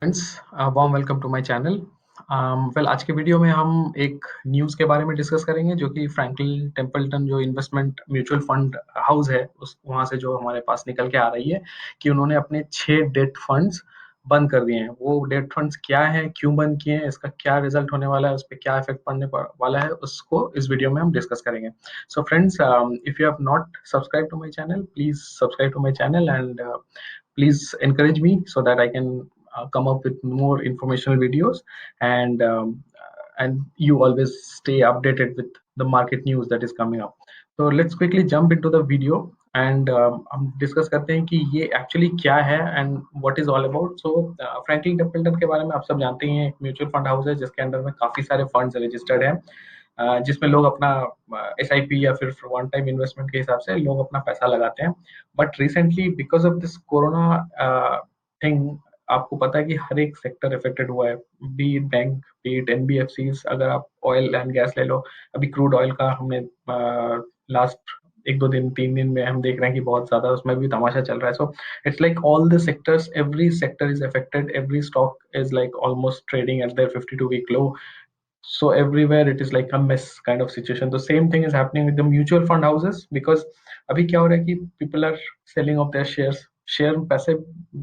Friends, warm welcome to my channel. Well, आज के video में हम एक न्यूज़ के बारे में डिस्कस करेंगे जो कि फ्रैंकलिन टेम्पल्टन जो इन्वेस्टमेंट म्यूचुअल फंड हाउस है उस वहाँ से जो हमारे पास निकल के आ रही है कि उन्होंने अपने 6 डेट फंड्स बंद कर दिए हैं। वो डेट फंड्स क्या हैं, क्यों बंद किए हैं, इसका क्या रिजल्ट होने वाला है, उस पर क्या इफेक्ट वाला है, उसको इस वीडियो में हम डिस्कस करेंगे। So friends, if you have not subscribe to my channel, please subscribe to my channel and please encourage me so that I can come up with more informational videos and you always stay updated with the market news that is coming up. So let's quickly jump into the video and हम discuss करते हैं कि ये actually क्या है and what is all about. So Franklin Templeton के बारे में आप सब जानते ही हैं। एक म्यूचुअल फंड हाउस है जिसके अंडर में काफी सारे फंड्स रजिस्टर्ड हैं, जिसमें लोग अपना SIP या फिर वन टाइम इन्वेस्टमेंट के हिसाब से लोग अपना पैसा लगाते हैं। But recently because of this corona thing, आपको पता है कि हर एक सेक्टर इफेक्टेड हुआ है, B it bank, B it NBFCs। अगर आप ऑयल एंड गैस ले लो, अभी क्रूड ऑयल का हमने लास्ट 1 2 दिन 3 दिन में हम देख रहे हैं कि बहुत ज्यादा उसमें भी तमाशा चल रहा है। So it's like all the sectors, every sector is affected, every stock is like almost trading at there 52-week low. So everywhere it is like a mess kind of situation. The same thing is happening with the mutual fund houses because अभी क्या हो रहा है कि people are selling off their shares, share पैसे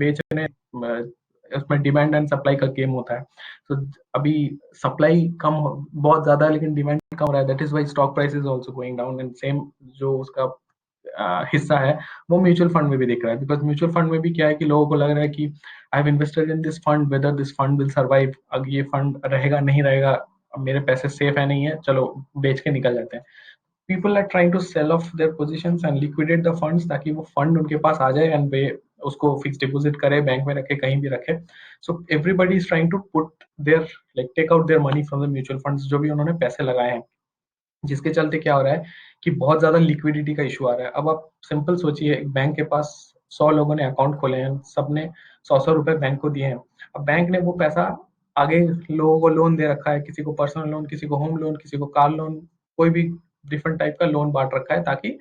बेच रहे हैं। उसमें डिमांड एंड सप्लाई का गेम होता है। तो अभी सप्लाई बहुत ज्यादा है लेकिन डिमांड कम हो रहा है, that is why stock price is also going down and same जो उसका हिस्सा है वो म्यूचुअल फंड में भी दिख रहा है। बिकॉज म्यूचुअल फंड में भी क्या है कि लोगों को लग रहा है कि I have invested in this fund, whether this fund will survive, अब ये फंड रहेगा नहीं रहेगा, अब मेरे पैसे सेफ है नहीं है, चलो बेच के निकल जाते हैं। People are trying to sell off their positions and liquidate the funds ताकि वो फंड उनके पास आ जाए एंड वे उसको फिक्स डिपॉजिट करे, बैंक में रखे, कहीं भी रखे। So everybody is trying to put their like take out their money from the mutual funds जो भी उन्होंने पैसे लगाए हैं, जिसके चलते क्या हो रहा है कि बहुत ज्यादा लिक्विडिटी का इशू आ रहा है। अब आप सिंपल सोचिए, एक बैंक के पास 100 लोगों ने अकाउंट खोले हैं, सबने 100 100 रुपए बैंक को दिए हैं। अब बैंक ने वो पैसा आगे लोगों को लोन दे रखा है, किसी को पर्सनल लोन, किसी को होम लोन, किसी को कार लोन, कोई भी डिफरेंट टाइप का लोन बांट रखा है ताकि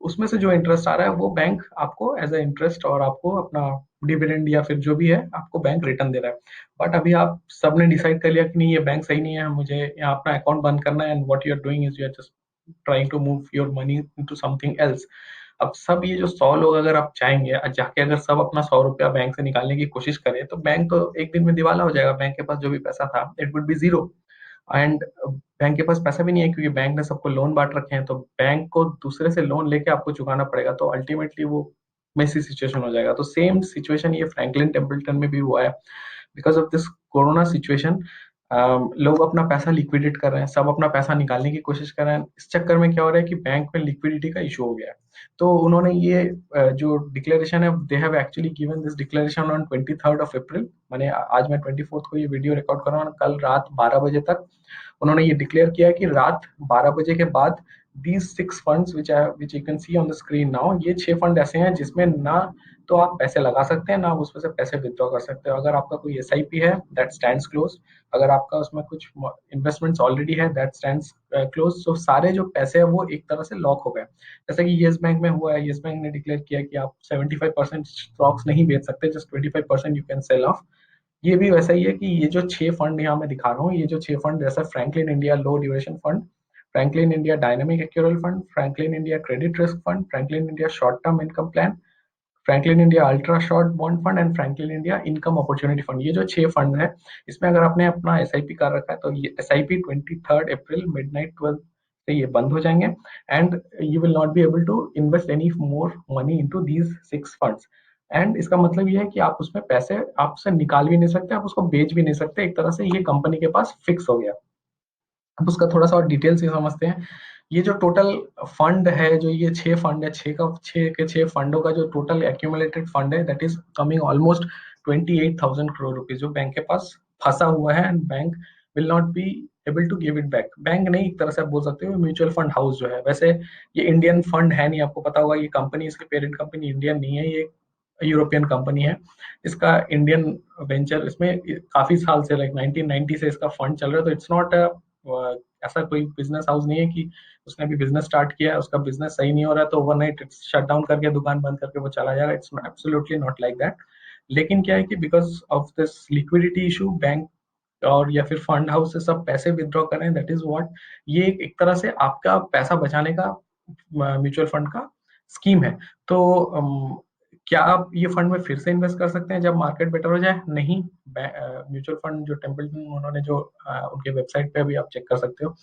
उसमें से जो इंटरेस्ट आ रहा है वो बैंक आपको एज अ इंटरेस्ट और आपको अपना डिविडेंड या फिर जो भी है आपको बैंक रिटर्न दे रहा है। बट अभी आप सबने डिसाइड कर लिया कि नहीं, ये बैंक सही नहीं है, मुझे यहाँ अपना अकाउंट बंद करना है and what you are doing is you are just trying to move your money into something else. अब सब ये जो 100 लोग अगर आप चाहेंगे जाके अगर सब अपना 100 रुपया बैंक से निकालने की कोशिश करें तो बैंक तो एक दिन में दिवाला हो जाएगा। बैंक के पास जो भी पैसा था it would be zero and bank के पास पैसा भी नहीं है क्योंकि बैंक ने सबको लोन बांट रखे हैं, तो बैंक को दूसरे से लोन लेके आपको चुकाना पड़ेगा, तो अल्टीमेटली वो मेसी सिचुएशन हो जाएगा। तो सेम सिचुएशन ये फ्रैंकलिन टेम्पल्टन में भी हुआ है। Because of this corona situation लोग अपना पैसा लिक्विडेट कर रहे हैं, सब अपना पैसा निकालने की कोशिश कर रहे हैं। इस चक्कर में क्या हो रहा है कि बैंक में लिक्विडिटी का इशू हो गया है। तो उन्होंने ये जो डिक्लेरेशन है, they have actually given this declaration on 23rd of April। मैंने आज मैं 24th को ये वीडियो रिकॉर्ड कर रहा हूँ, कल रात 12 बजे तक उन्होंने ये डिक्लेयर किया कि रात 12 बजे के बाद these 6 funds which you can see on the screen now, ये 6 फंड ऐसे हैं जिसमें ना तो आप पैसे लगा सकते हैं ना उसमें से पैसे विथड्रॉ कर सकते हो। अगर आपका कोई SIP है दैट स्टैंड्स क्लोज, अगर आपका उसमें कुछ इन्वेस्टमेंट्स ऑलरेडी है दैट स्टैंड्स क्लोज। सो सारे जो पैसे हैं वो एक तरह से लॉक हो गए। जैसे कि येस बैंक में हुआ है, येस बैंक ने डिक्लेयर किया कि आप 75% स्टॉक्स नहीं बेच सकते, just 25% you can sell of. ये भी वैसा ही है कि ये जो 6 फंड यहाँ मैं दिखा रहा हूँ, ये जो 6 फंड जैसा Franklin India low duration fund, Franklin India dynamic accrual fund, Franklin India credit risk fund, Franklin India short term income plan, Franklin India ultra short bond fund and Franklin India income opportunity fund, ये जो 6 fund है इसमें अगर आपने अपना SIP कर रखा है तो ये SIP 23rd April मिडनाइट 12 से ये बंद हो जाएंगे and you will not be able to invest any more money into these 6 funds. And इसका मतलब ये है कि आप उसमें पैसे आप उससे निकाल भी नहीं सकते, आप उसको बेच भी नहीं सकते, एक तरह से ये कंपनी के पास फिक्स हो गया। अब उसका थोड़ा सा और डिटेल से समझते हैं। ये जो टोटल फंड है, जो ये 6 फंड है, 6 के 6 फंडों का जो टोटल एक्यूमुलेटेड फंड है that is coming almost 28,000 crore rupees जो बैंक के पास फंसा हुआ है and bank will not be able to give it back. Bank नहीं, एक तरह से आप बोल सकते हो म्यूचुअल फंड हाउस जो है, वैसे ये इंडियन फंड है नहीं, आपको पता होगा ये कंपनी, इसकी पेरेंट कंपनी इंडियन नहीं है, ये यूरोपियन कंपनी है। इसका इंडियन वेंचर, इसमें काफी साल से लाइक 1990 से इसका फंड चल रहा है। तो इट्स नॉट ऐसा कोई बिजनेस हाउस नहीं है कि उसने अभी बिजनेस स्टार्ट किया है, उसका बिजनेस सही नहीं हो रहा है तो ओवरनाइट शट डाउन करके दुकान बंद करके वो चला जाएगा। It's absolutely not like that. लेकिन क्या है कि because of this liquidity issue bank और या फिर फंड हाउस से सब पैसे विदड्रॉ कर रहे हैं, दैट इज व्हाट ये एक तरह से आपका पैसा बचाने का म्यूचुअल फंड का स्कीम है। तो क्या आप ये फंड में फिर से इन्वेस्ट कर सकते हैं जब मार्केट बेटर हो जाए? नहीं। म्यूचुअल फंड जो टेम्पलटन उन्होंने जो उनके वेबसाइट पे अभी आप चेक कर सकते हो,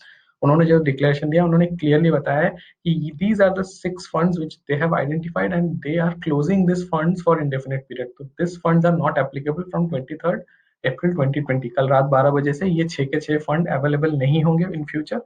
उन्होंने जो डिक्लेरेशन दिया उन्होंने क्लियरली बताया है कि these are the 6 funds which they have identified and they are closing this funds for indefinite period. तो this funds are not applicable from 23 April 2020। कल रात 12 बजे से ये 6 के 6 फंड अवेलेबल नहीं होंगे इन फ्यूचर।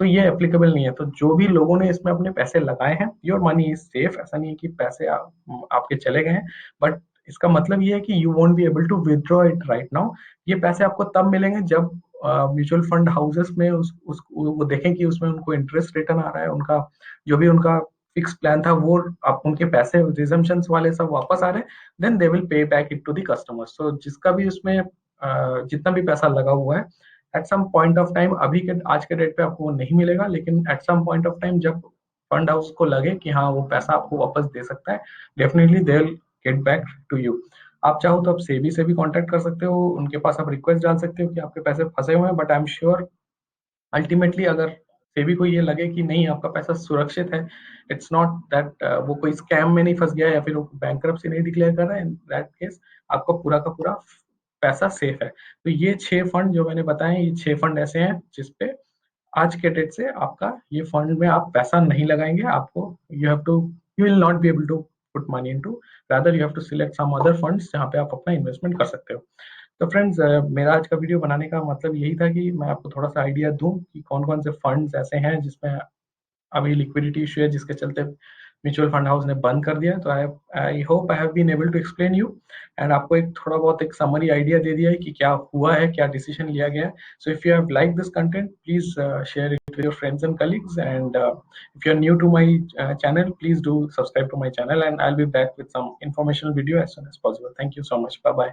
तो ये एप्लीकेबल नहीं है। तो जो भी लोगों ने इसमें अपने पैसे लगाए हैं, योर मनी इज सेफ। ऐसा नहीं है कि पैसे आपके चले गए हैं, बट इसका मतलब ये है कि you won't be able to withdraw it right now. ये पैसे आपको तब मिलेंगे जब म्यूचुअल फंड हाउसेस में उस वो देखें कि उसमें उनको इंटरेस्ट रिटर्न आ रहा है, उनका जो भी उनका फिक्स प्लान था वो आप उनके पैसे रिजम्पशंस वाले सब वापस आ रहे हैं, then they will pay back it to the customers. तो जिसका भी उसमें जितना भी पैसा लगा हुआ है, at some point of time, अभी के आज के डेट पे आपको वो नहीं मिलेगा, लेकिन at some point of time जब फंड हाउस को लगे कि हाँ वो पैसा आपको वापस दे सकता है, definitely they will get back to you. आप चाहो तो आप सेबी से भी कांटेक्ट कर सकते हो, उनके पास आप रिक्वेस्ट डाल सकते हो कि आपके पैसे फंसे हुए हैं, but I am sure ultimately अगर सेबी को ये लगे कि नहीं आपका पैसा सुरक्षित है, इट्स नॉट दैट वो कोई स्कैम में नहीं फंस गया या फिर वो बैंकरप्सी नहीं डिक्लेयर कर रहा है, इन दैट केस आपका पूरा का पूरा पैसा सेफ है। तो ये 6 फंड जो मैंने बताए, ये 6 फंड ऐसे हैं जिसपे आज के डेट से आपका ये फंड में आप पैसा नहीं लगाएंगे। आपको you will not be able to put money into, rather you have to select some other funds जहाँ पे आप अपना इन्वेस्टमेंट कर सकते हो। तो फ्रेंड्स, मेरा आज का वीडियो बनाने का मतलब यही था कि मैं आपको थोड़ा सा आइडिया दूं कि कौन कौन से फंड्स ऐसे हैं जिसमें अभी लिक्विडिटी इशू है, जिसके चलते म्यूचुअल फंड हाउस ने बंद कर दिया है। तो I I hope I have been able to explain you and आपको एक थोड़ा बहुत एक समरी आइडिया दे दिया है कि क्या हुआ है, क्या डिसीजन लिया गया है। So if you have like this content, please share it with your friends and colleagues, and if you are new to my channel, please do subscribe to my channel, and I'll be back with some informational video as soon as possible. Thank you so much. Bye bye.